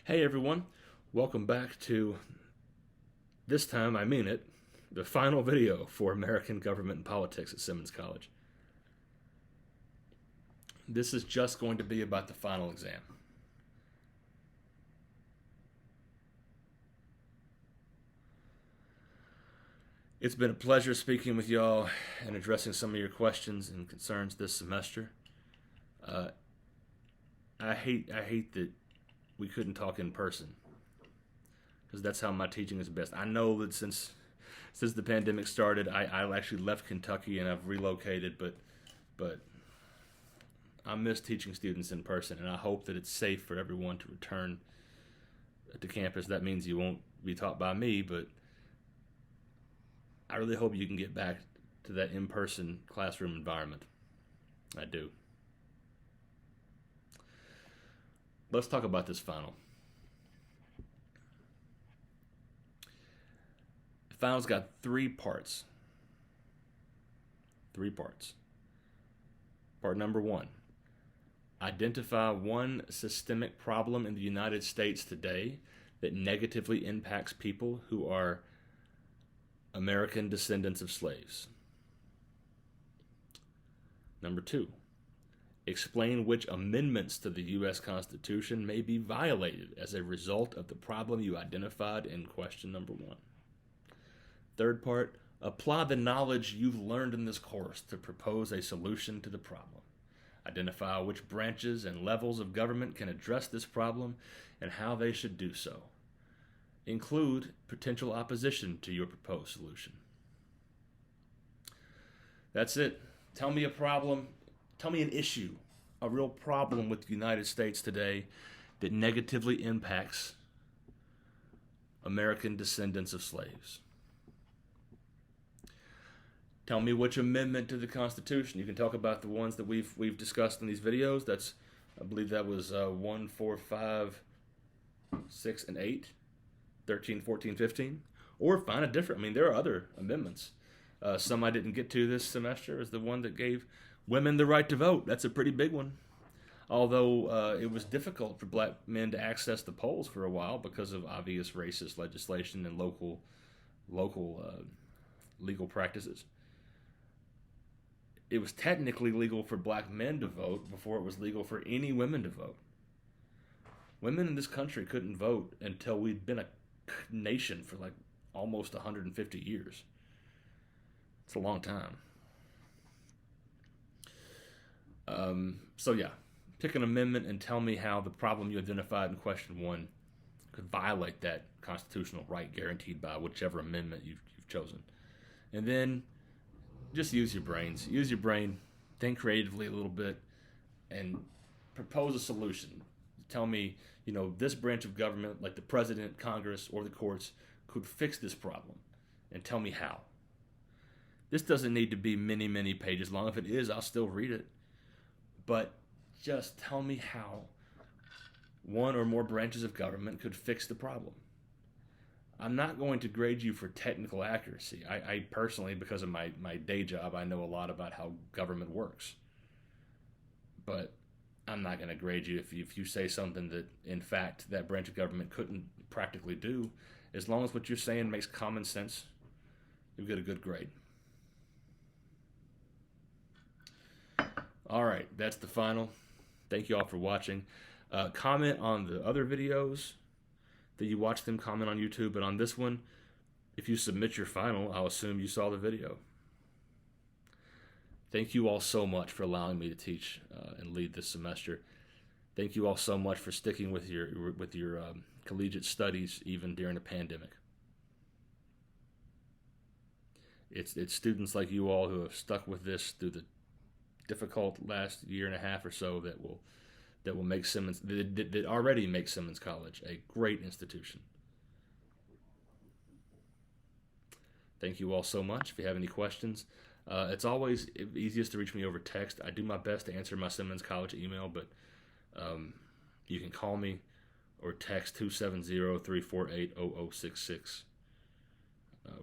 Hey everyone, welcome back to, this time I mean it, the final video for American Government and Politics at Simmons College. This is just going to be about the final exam. It's been a pleasure speaking with y'all and addressing some of your questions and concerns this semester. I hate that we couldn't talk in person, because that's how my teaching is best. I know that since the pandemic started, I actually left Kentucky and I've relocated, but I miss teaching students in person, and I hope that it's safe for everyone to return to campus. That means you won't be taught by me, but I really hope you can get back to that in-person classroom environment. I do. Let's talk about this final. The final's got three parts. Part number one: identify one systemic problem in the United States today that negatively impacts people who are American descendants of slaves. Number two: explain which amendments to the U.S. Constitution may be violated as a result of the problem you identified in question number one. Third part: apply the knowledge you've learned in this course to propose a solution to the problem. Identify which branches and levels of government can address this problem and how they should do so. Include potential opposition to your proposed solution. That's it. Tell me a problem. Tell me an issue, a real problem with the United States today that negatively impacts American descendants of slaves. Tell me which amendment to the Constitution. You can talk about the ones that we've discussed in these videos. I believe that was 1, 4, 5, 6, and 8, 13, 14, 15. Or find a different. There are other amendments. Some I didn't get to this semester is the one that gave women the right to vote. That's a pretty big one. Although it was difficult for black men to access the polls for a while because of obvious racist legislation and local legal practices. It was technically legal for black men to vote before it was legal for any women to vote. Women in this country couldn't vote until we'd been a nation for like almost 150 years. It's a long time. So yeah, pick an amendment and tell me how the problem you identified in question one could violate that constitutional right guaranteed by whichever amendment you've chosen. And then just use your brains. Use your brain, think creatively a little bit, and propose a solution. Tell me, this branch of government, like the president, Congress, or the courts, could fix this problem, and tell me how. This doesn't need to be many, many pages long. If it is, I'll still read it. But just tell me how one or more branches of government could fix the problem. I'm not going to grade you for technical accuracy. I personally, because of my day job, I know a lot about how government works. But I'm not going to grade you if you say something that, in fact, that branch of government couldn't practically do. As long as what you're saying makes common sense, you'll get a good grade. All right, that's the final. Thank you all for watching. Comment on the other videos that you watch them. Comment on YouTube, but on this one, if you submit your final, I'll assume you saw the video. Thank you all so much for allowing me to teach and lead this semester. Thank you all so much for sticking with your collegiate studies even during the pandemic. It's students like you all who have stuck with this through the difficult last year and a half or so that will make Simmons, that already makes Simmons College a great institution. Thank you all so much. If you have any questions, it's always easiest to reach me over text. I do my best to answer my Simmons College email, but you can call me or text 270-348-0066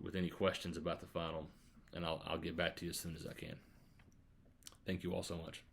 with any questions about the final, and I'll get back to you as soon as I can. Thank you all so much.